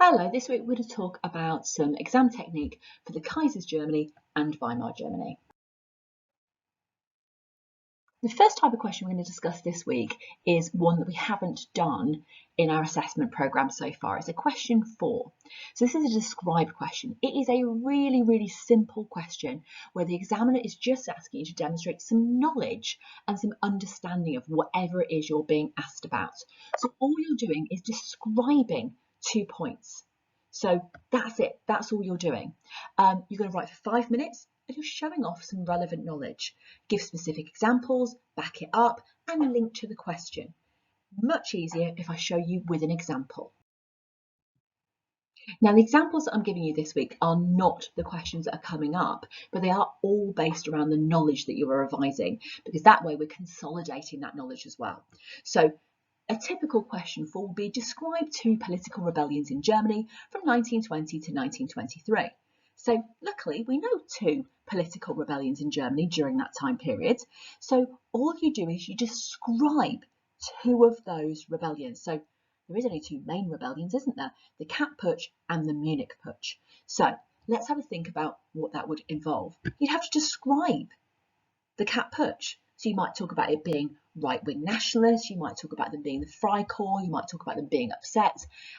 Hello, this week we're going to talk about some exam technique for the Kaiser's Germany and Weimar Germany. The first type of question we're going to discuss this week is one that we haven't done in our assessment programme so far. It's a question 4. So this is a describe question. It is a really simple question where the examiner is just asking you to demonstrate some knowledge and some understanding of whatever it is you're being asked about. So all you're doing is describing 2 points. So that's it. That's all you're doing. You're going to write for 5 minutes. And you're showing off some relevant knowledge. Give specific examples, back it up, and link to the question. Much easier if I show you with an example. Now, the examples that I'm giving you this week are not the questions that are coming up, but they are all based around the knowledge that you are revising, because that way we're consolidating that knowledge as well. So a typical question 4 will be describe 2 political rebellions in Germany from 1920 to 1923. So luckily we know 2 political rebellions in Germany during that time period. So all you do is you describe 2 of those rebellions. So there is only 2 main rebellions, isn't there? The Kapp Putsch and the Munich Putsch. So let's have a think about what that would involve. You'd have to describe the Kapp Putsch. So you might talk about it being right-wing nationalists, you might talk about them being the Freikorps, you might talk about them being upset,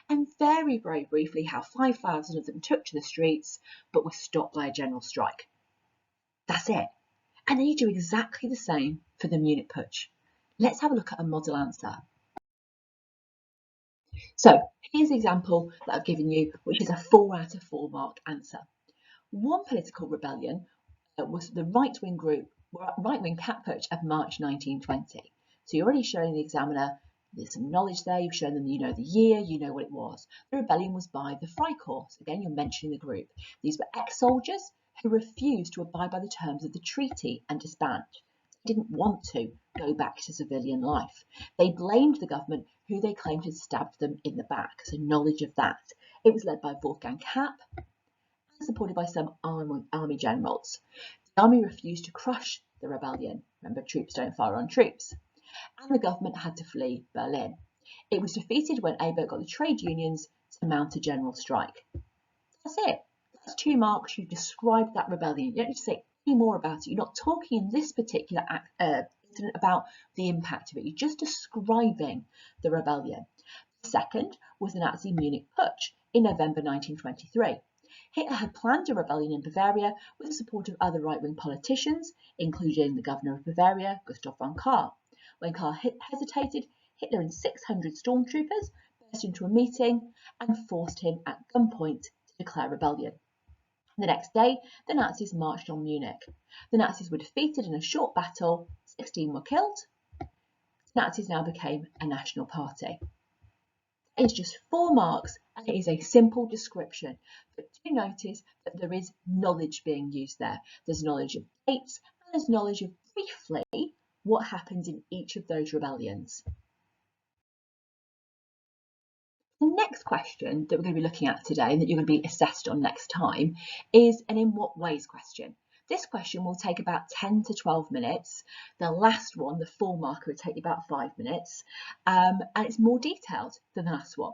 and very briefly how 5,000 of them took to the streets but were stopped by a general strike. That's it. And then you do exactly the same for the Munich Putsch. Let's have a look at a model answer. So here's the example that I've given you, which is a 4 out of 4 mark answer. One political rebellion was the right-wing Kapp Putsch of March 1920. So you're already showing the examiner there's some knowledge there. You've shown them you know the year, you know what it was. The rebellion was by the Freikorps. Again, you're mentioning the group. These were ex-soldiers who refused to abide by the terms of the treaty and disband. They didn't want to go back to civilian life. They blamed the government, who they claimed had stabbed them in the back. So knowledge of that. It was led by Wolfgang Kapp, supported by some army generals. The army refused to crush the rebellion. Remember, troops don't fire on troops. And the government had to flee Berlin. It was defeated when Ebert got the trade unions to mount a general strike. That's it. That's 2 marks. You've described that rebellion. You don't need to say any more about it. You're not talking in this particular incident about the impact of it. You're just describing the rebellion. The second was the Nazi Munich Putsch in November 1923. Hitler had planned a rebellion in Bavaria with the support of other right-wing politicians, including the governor of Bavaria, Gustav von Kahr. When Kahr hesitated, Hitler and 600 stormtroopers burst into a meeting and forced him at gunpoint to declare rebellion. The next day, the Nazis marched on Munich. The Nazis were defeated in a short battle, 16 were killed. The Nazis now became a national party. It's just 4 marks and it is a simple description, but do notice that there is knowledge being used there. There's knowledge of dates and there's knowledge of briefly what happened in each of those rebellions. The next question that we're going to be looking at today and that you're going to be assessed on next time is an in what ways question. This question will take about 10 to 12 minutes. The last one, the 4 marker, will take about 5 minutes, and it's more detailed than the last one.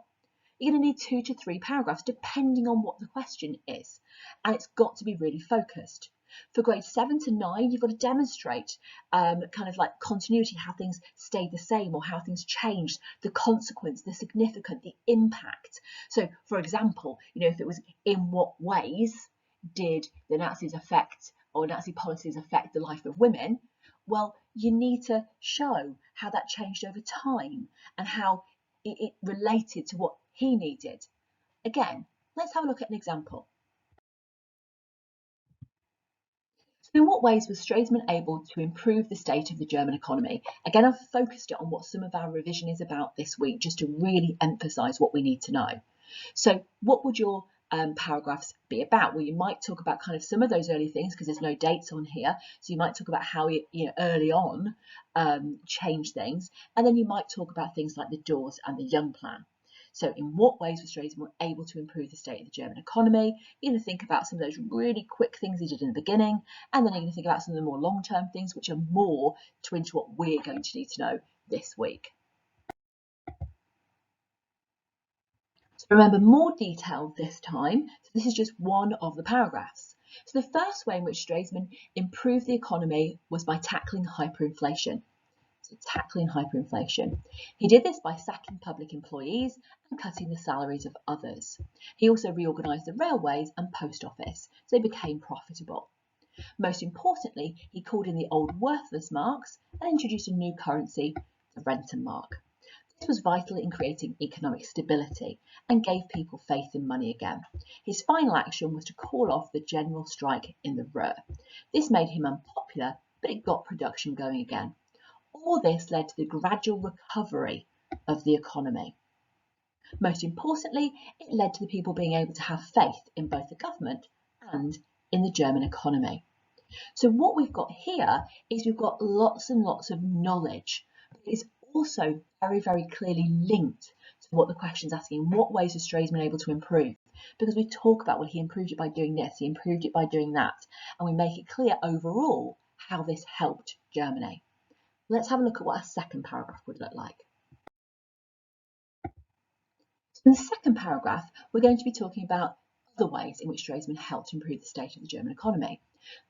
You're going to need 2 to 3 paragraphs depending on what the question is, and it's got to be really focused. For grades 7 to 9, you've got to demonstrate kind of like continuity, how things stayed the same or how things changed, the consequence, the significance, the impact. So, for example, if it was in what ways did the Nazis affect or Nazi policies affect the life of women, well, you need to show how that changed over time and how it related to what he needed. Again, let's have a look at an example. So in what ways was Stresemann able to improve the state of the German economy? Again, I've focused it on what some of our revision is about this week, just to really emphasise what we need to know. So what would your paragraphs be about? Well, you might talk about kind of some of those early things because there's no dates on here. So you might talk about how he, early on changed things. And then you might talk about things like the Dawes and the Young Plan. So in what ways was Stresemann able to improve the state of the German economy? You're going to think about some of those really quick things he did in the beginning, and then you're going to think about some of the more long-term things which are more into what we're going to need to know this week. So Remember, more detail this time. So this is just one of the paragraphs. So the first way in which Stresemann improved the economy was by tackling hyperinflation. So tackling hyperinflation. He did this by sacking public employees and cutting the salaries of others. He also reorganised the railways and post office, so they became profitable. Most importantly, he called in the old worthless marks and introduced a new currency, the Rentenmark. This was vital in creating economic stability and gave people faith in money again. His final action was to call off the general strike in the Ruhr. This made him unpopular, but it got production going again. All this led to the gradual recovery of the economy. Most importantly, it led to the people being able to have faith in both the government and in the German economy. So what we've got here is we've got lots and lots of knowledge, but it's also very, very clearly linked to what the question's asking. In what ways was Stresemann able to improve? Because we talk about, well, he improved it by doing this, he improved it by doing that, and we make it clear overall how this helped Germany. Let's have a look at what a second paragraph would look like. So in the second paragraph, we're going to be talking about other ways in which Stresemann helped improve the state of the German economy.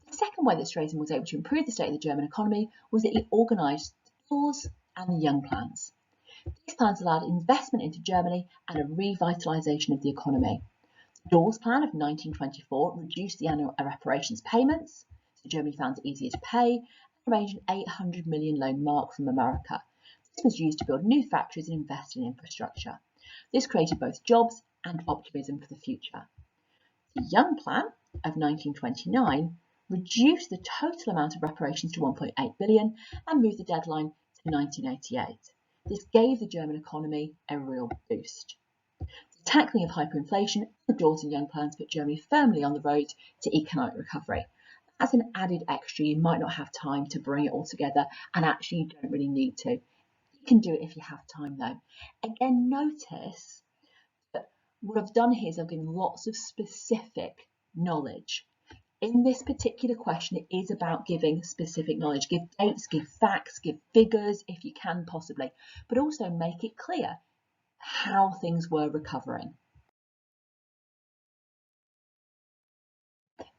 The second way that Stresemann was able to improve the state of the German economy was that he organised the Dawes and the Young plans. These plans allowed investment into Germany and a revitalisation of the economy. The Dawes plan of 1924 reduced the annual reparations payments, so Germany found it easier to pay, and arranged an 800 million loan mark from America. This was used to build new factories and invest in infrastructure. This created both jobs and optimism for the future. The Young Plan of 1929 reduced the total amount of reparations to 1.8 billion and moved the deadline to 1988. This gave the German economy a real boost. The tackling of hyperinflation and the Dawes and Young plans put Germany firmly on the road to economic recovery. As an added extra, you might not have time to bring it all together, and actually you don't really need to. You can do it if you have time though. Again, notice that what I've done here is I've given lots of specific knowledge. In this particular question, it is about giving specific knowledge. Give dates, give facts, give figures if you can possibly, but also make it clear how things were recovering.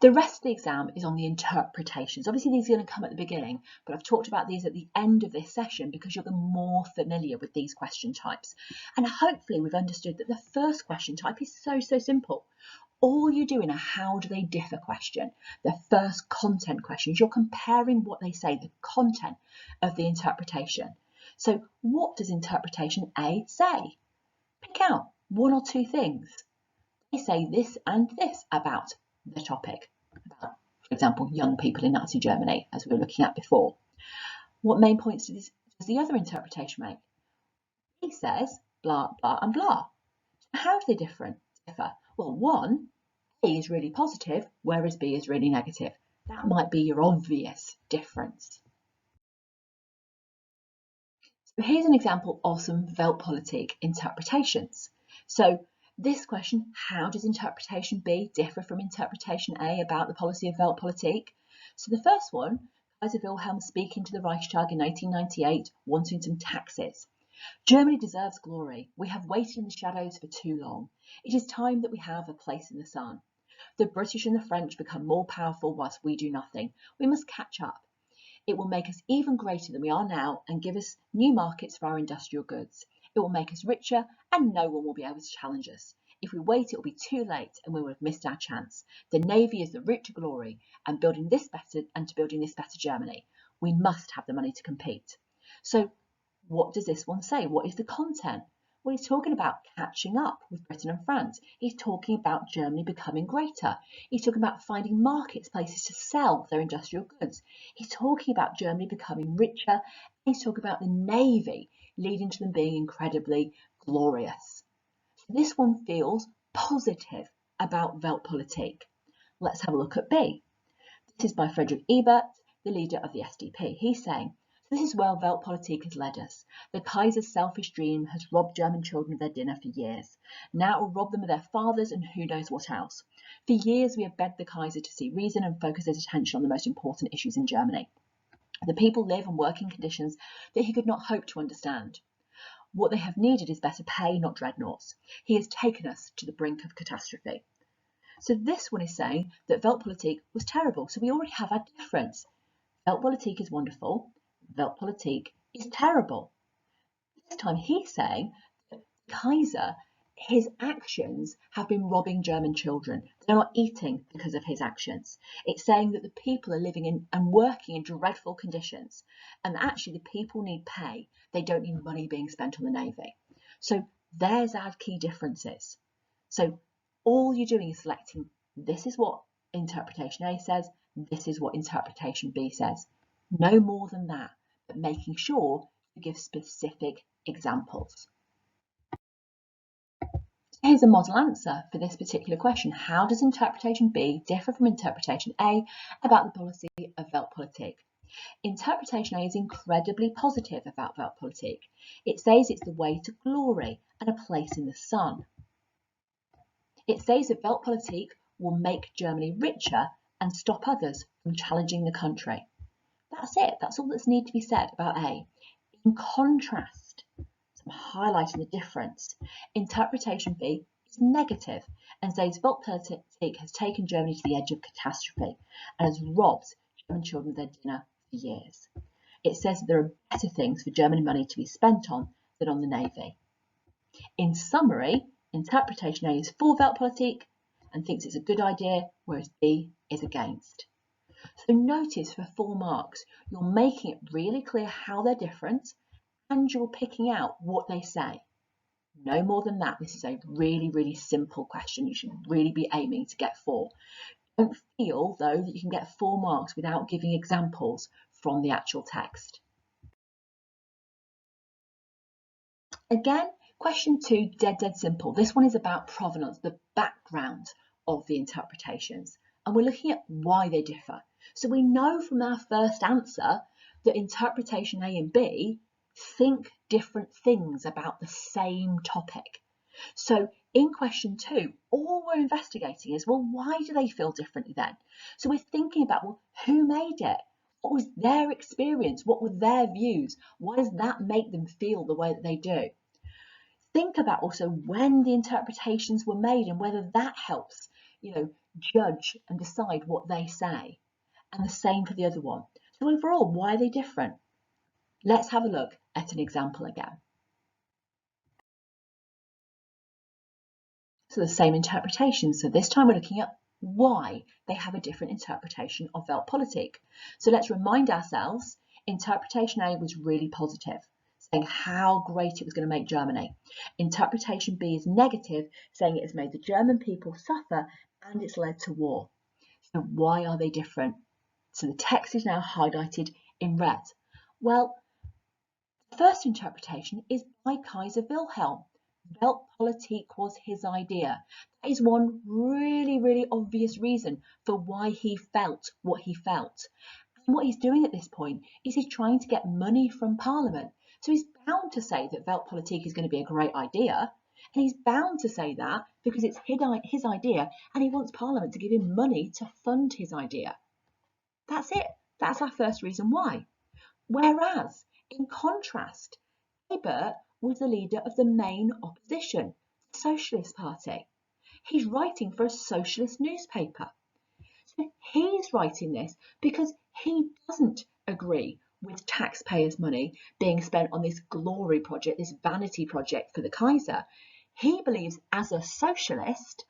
The rest of the exam is on the interpretations. Obviously, these are going to come at the beginning, but I've talked about these at the end of this session because you'll be more familiar with these question types. And hopefully we've understood that the first question type is so simple. All you do in a how do they differ question, the first content question, is you're comparing what they say, the content of the interpretation. So what does interpretation A say? Pick out one or two things. They say this and this about the topic, about, for example, young people in Nazi Germany, as we were looking at before. What main points does the other interpretation make? He says blah, blah, and blah. How do they differ? Well, one, A is really positive, whereas B is really negative. That might be your obvious difference. So here's an example of some Weltpolitik interpretations. So this question, how does interpretation B differ from interpretation A about the policy of Weltpolitik? So the first one, Kaiser Wilhelm speaking to the Reichstag in 1898, wanting some taxes. Germany deserves glory. We have waited in the shadows for too long. It is time that we have a place in the sun. The British and the French become more powerful whilst we do nothing. We must catch up. It will make us even greater than we are now and give us new markets for our industrial goods. It will make us richer and no one will be able to challenge us. If we wait, it will be too late and we will have missed our chance. The Navy is the route to glory and to building this better Germany. We must have the money to compete. So what does this one say? What is the content? Well, he's talking about catching up with Britain and France. He's talking about Germany becoming greater. He's talking about finding markets, places to sell their industrial goods. He's talking about Germany becoming richer. He's talking about the Navy leading to them being incredibly glorious. So this one feels positive about Weltpolitik. Let's have a look at B. This is by Friedrich Ebert, the leader of the SDP. He's saying, this is where Weltpolitik has led us. The Kaiser's selfish dream has robbed German children of their dinner for years. Now it will rob them of their fathers and who knows what else. For years we have begged the Kaiser to see reason and focus his attention on the most important issues in Germany. The people live and work in conditions that he could not hope to understand. What they have needed is better pay, not dreadnoughts. He has taken us to the brink of catastrophe. So this one is saying that Weltpolitik was terrible. So we already have a difference. Weltpolitik is wonderful. Weltpolitik is terrible. This time he's saying that Kaiser, his actions have been robbing German children. They're not eating because of his actions. It's saying that the people are living in and working in dreadful conditions, and actually the people need pay. They don't need money being spent on the Navy. So there's our key differences. So all you're doing is selecting, this is what interpretation A says, this is what interpretation B says. No more than that, but making sure you give specific examples. Here's a model answer for this particular question. How does interpretation B differ from interpretation A about the policy of Weltpolitik? Interpretation A is incredibly positive about Weltpolitik. It says it's the way to glory and a place in the sun. It says that Weltpolitik will make Germany richer and stop others from challenging the country. That's it. That's all that's need to be said about A. In contrast, I'm highlighting the difference. Interpretation B is negative and says Weltpolitik has taken Germany to the edge of catastrophe and has robbed German children of their dinner for years. It says that there are better things for German money to be spent on than on the Navy. In summary, interpretation A is for Weltpolitik and thinks it's a good idea, whereas B is against. So notice for 4 marks, you're making it really clear how they're different and you're picking out what they say. No more than that. This is a really, really simple question. You should really be aiming to get 4. Don't feel, though, that you can get 4 marks without giving examples from the actual text. Again, question 2, dead simple. This one is about provenance, the background of the interpretations. And we're looking at why they differ. So we know from our first answer that interpretation A and B think different things about the same topic. So in question 2, all we're investigating is, well, why do they feel differently then? So we're thinking about, well, who made it? What was their experience? What were their views? Why does that make them feel the way that they do? Think about also when the interpretations were made and whether that helps, judge and decide what they say. And the same for the other one. So overall, why are they different? Let's have a look at an example again. So the same interpretation. So this time we're looking at why they have a different interpretation of Weltpolitik. So let's remind ourselves, interpretation A was really positive, saying how great it was going to make Germany. Interpretation B is negative, saying it has made the German people suffer and it's led to war. So why are they different? So the text is now highlighted in red. Well, the first interpretation is by Kaiser Wilhelm. Weltpolitik was his idea. That is one really, really obvious reason for why he felt what he felt. And what he's doing at this point is he's trying to get money from Parliament. So he's bound to say that Weltpolitik is going to be a great idea. And he's bound to say that because it's his idea and he wants Parliament to give him money to fund his idea. That's it. That's our first reason why. Whereas, in contrast, Ebert was the leader of the main opposition, the Socialist Party. He's writing for a socialist newspaper. So he's writing this because he doesn't agree with taxpayers' money being spent on this glory project, this vanity project for the Kaiser. He believes, as a socialist,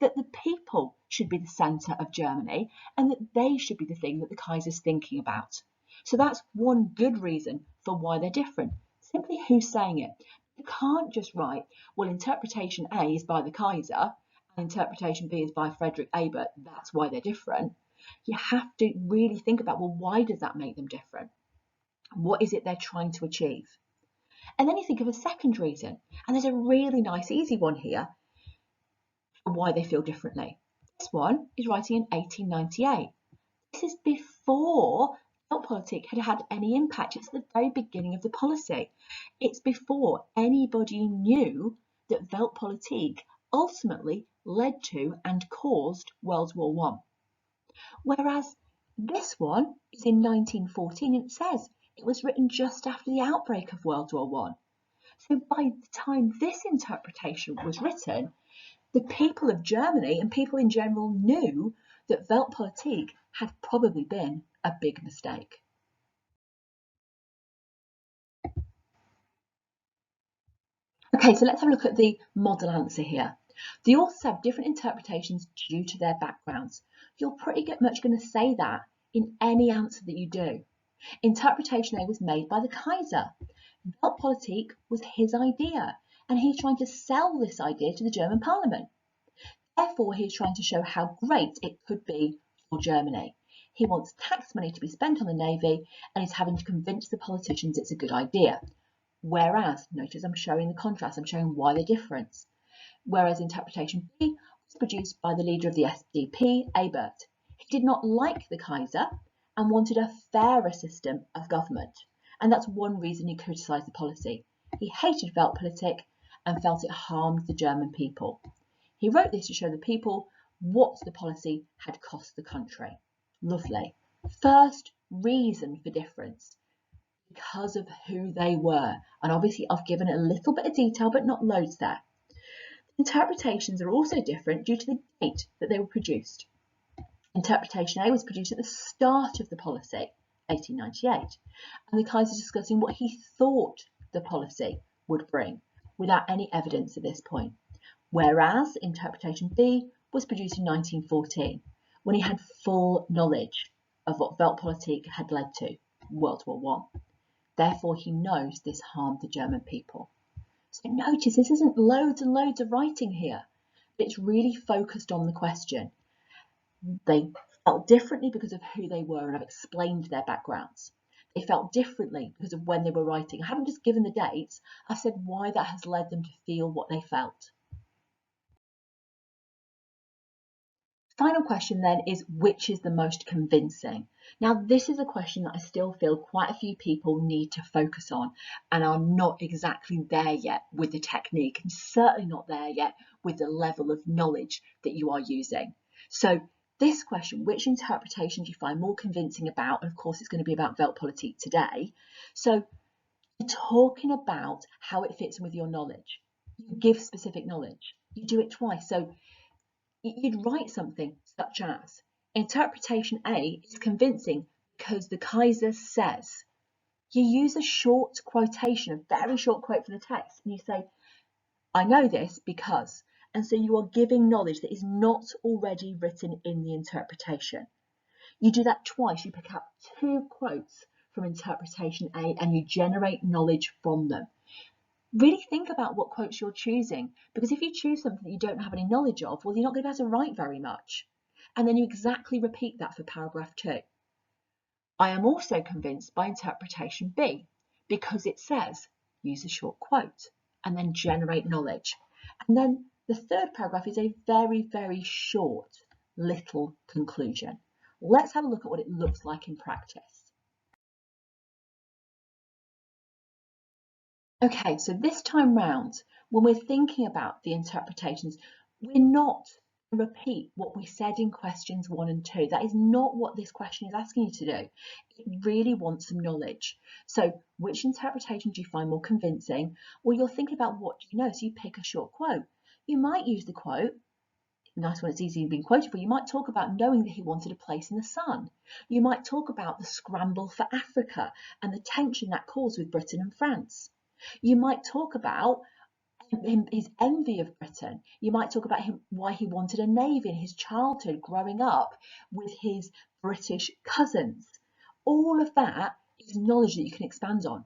that the people should be the centre of Germany and that they should be the thing that the Kaiser's thinking about. So that's one good reason for why they're different. Simply who's saying it. You can't just write, well, interpretation A is by the Kaiser and interpretation B is by Friedrich Ebert, that's why they're different. You have to really think about, well, why does that make them different? What is it they're trying to achieve? And then you think of a second reason, and there's a really nice easy one here for why they feel differently. This one is writing in 1898. This is before Weltpolitik had had any impact. It's the very beginning of the policy. It's before anybody knew that Weltpolitik ultimately led to and caused World War I. Whereas this one is in 1914 and it says it was written just after the outbreak of World War I. So by the time this interpretation was written, the people of Germany and people in general knew that Weltpolitik had probably been a big mistake. Okay, so let's have a look at the model answer here. The authors have different interpretations due to their backgrounds. You're pretty much going to say that in any answer that you do. Interpretation A was made by the Kaiser. Weltpolitik was his idea, and he's trying to sell this idea to the German parliament. Therefore, he's trying to show how great it could be for Germany. He wants tax money to be spent on the navy, and he's having to convince the politicians it's a good idea. Whereas, notice I'm showing the contrast, I'm showing why the difference. Whereas interpretation B was produced by the leader of the SDP, Ebert. He did not like the Kaiser and wanted a fairer system of government. And that's one reason he criticised the policy. He hated Weltpolitik and felt it harmed the German people. He wrote this to show the people what the policy had cost the country. Lovely. First reason for difference. Because of who they were. And obviously I've given a little bit of detail, but not loads there. Interpretations are also different due to the date that they were produced. Interpretation A was produced at the start of the policy, 1898, and the Kaiser discussing what he thought the policy would bring, without any evidence at this point. Whereas interpretation B was produced in 1914, when he had full knowledge of what Weltpolitik had led to, World War I. Therefore, he knows this harmed the German people. So notice this isn't loads and loads of writing here. It's really focused on the question. They felt differently because of who they were, and I've explained their backgrounds. They felt differently because of when they were writing. I haven't just given the dates, I've said why that has led them to feel what they felt. Final question then is, which is the most convincing? Now, this is a question that I still feel quite a few people need to focus on and are not exactly there yet with the technique, and certainly not there yet with the level of knowledge that you are using. So this question, which interpretation do you find more convincing about? And of course, it's going to be about Weltpolitik today. So you're talking about how it fits in with your knowledge. You give specific knowledge. You do it twice. So you'd write something such as, interpretation A is convincing because the Kaiser says. You use a short quotation, a very short quote from the text, and you say, I know this because, and so you are giving knowledge that is not already written in the interpretation. You do that twice, you pick up two quotes from interpretation A and you generate knowledge from them. Really think about what quotes you're choosing, because if you choose something that you don't have any knowledge of, well, you're not going to be able to write very much. And then you exactly repeat that for paragraph 2. I am also convinced by interpretation B, because it says, use a short quote and then generate knowledge. And then the third paragraph is a very, very short little conclusion. Let's have a look at what it looks like in practice. Okay, so this time round, when we're thinking about the interpretations, we're not going to repeat what we said in questions 1 and 2. That is not what this question is asking you to do. It really wants some knowledge. So which interpretation do you find more convincing? Well, you're thinking about what do you know, so you pick a short quote. You might use the quote, nice when it's easily being quoted for. You might talk about knowing that he wanted a place in the sun. You might talk about the scramble for Africa and the tension that caused with Britain and France. You might talk about his envy of Britain. You might talk about why he wanted a navy in his childhood growing up with his British cousins. All of that is knowledge that you can expand on.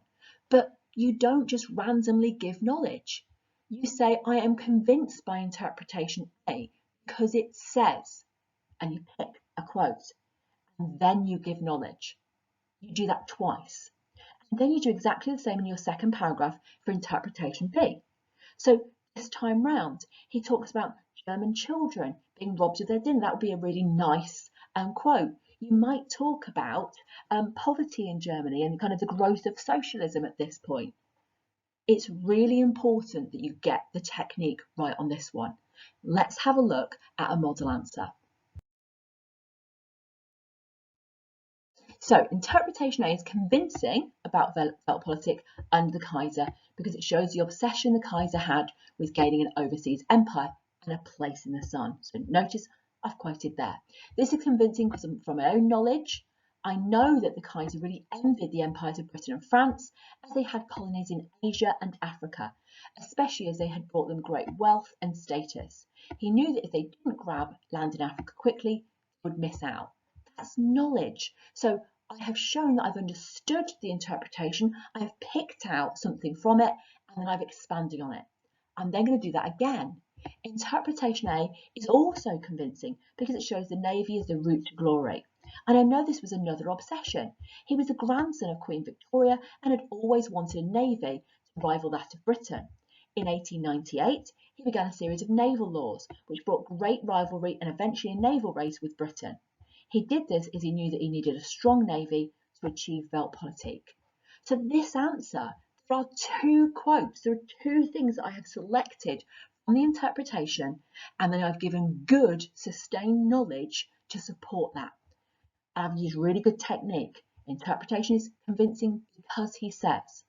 But you don't just randomly give knowledge. You say, I am convinced by interpretation A because it says, and you pick a quote, and then you give knowledge. You do that twice. And then you do exactly the same in your second paragraph for interpretation B. So this time round, he talks about German children being robbed of their dinner. That would be a really nice quote. You might talk about poverty in Germany and kind of the growth of socialism at this point. It's really important that you get the technique right on this one. Let's have a look at a model answer. So interpretation A is convincing about Weltpolitik under the Kaiser because it shows the obsession the Kaiser had with gaining an overseas empire and a place in the sun. So notice I've quoted there. This is convincing because from my own knowledge, I know that the Kaiser really envied the empires of Britain and France as they had colonies in Asia and Africa, especially as they had brought them great wealth and status. He knew that if they didn't grab land in Africa quickly, they would miss out. That's knowledge. So I have shown that I've understood the interpretation, I have picked out something from it, and then I've expanded on it. I'm then going to do that again. Interpretation A is also convincing because it shows the Navy as the route to glory. And I know this was another obsession. He was the grandson of Queen Victoria and had always wanted a navy to rival that of Britain. In 1898, he began a series of naval laws, which brought great rivalry and eventually a naval race with Britain. He did this as he knew that he needed a strong navy to achieve Weltpolitik. So this answer, there are two quotes, there are two things that I have selected from the interpretation, and then I've given good, sustained knowledge to support that. I've used really good technique. Interpretation is convincing because he says,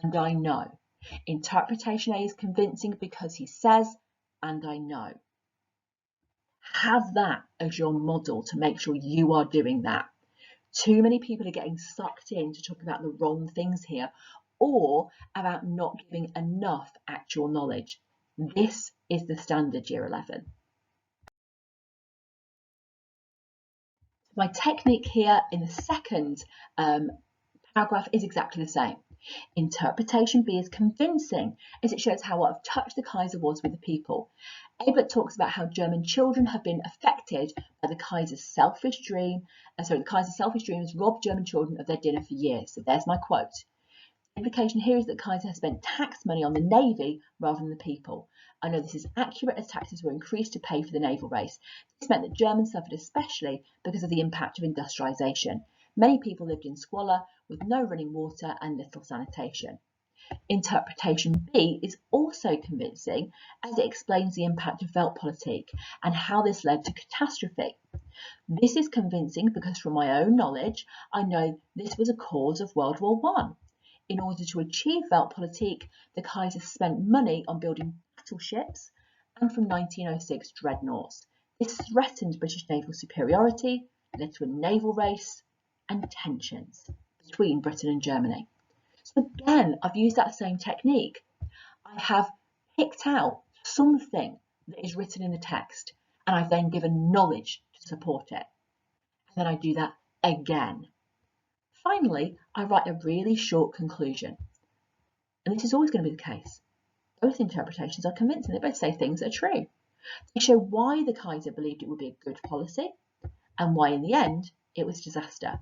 and I know. Interpretation A is convincing because he says, and I know. Have that as your model to make sure you are doing that. Too many people are getting sucked in to talk about the wrong things here or about not giving enough actual knowledge. This is the standard year 11. My technique here in the second paragraph is exactly the same. Interpretation B is convincing as it shows how out of touch the Kaiser was with the people. Ebert talks about how German children have been affected by the Kaiser's selfish dream. The Kaiser's selfish dream has robbed German children of their dinner for years. So there's my quote. The implication here is that Kaiser has spent tax money on the navy rather than the people. I know this is accurate as taxes were increased to pay for the naval race. This meant that Germans suffered especially because of the impact of industrialisation. Many people lived in squalor with no running water and little sanitation. Interpretation B is also convincing as it explains the impact of Weltpolitik and how this led to catastrophe. This is convincing because from my own knowledge, I know this was a cause of World War I. In order to achieve Weltpolitik, the Kaiser spent money on building battleships and from 1906 dreadnoughts. This threatened British naval superiority, led to a naval race and tensions between Britain and Germany. So again, I've used that same technique. I have picked out something that is written in the text and I've then given knowledge to support it. And then I do that again. Finally, I write a really short conclusion. And this is always going to be the case. Both interpretations are convincing. They both say things that are true. They show why the Kaiser believed it would be a good policy and why in the end it was disaster.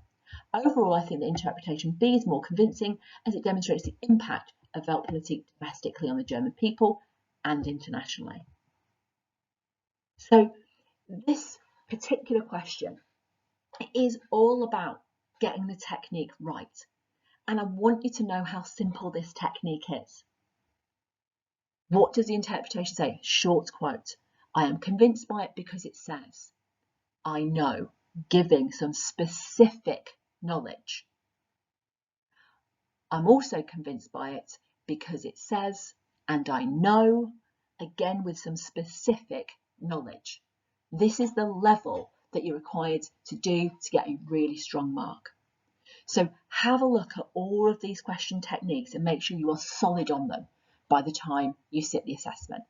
Overall, I think that interpretation B is more convincing as it demonstrates the impact of Weltpolitik domestically on the German people and internationally. So this particular question is all about getting the technique right. And I want you to know how simple this technique is. What does the interpretation say? Short quote. I am convinced by it because it says. I know, giving some specific knowledge. I'm also convinced by it because it says, and I know, again with some specific knowledge. This is the level that you're required to do to get a really strong mark. So have a look at all of these question techniques and make sure you are solid on them by the time you sit the assessment.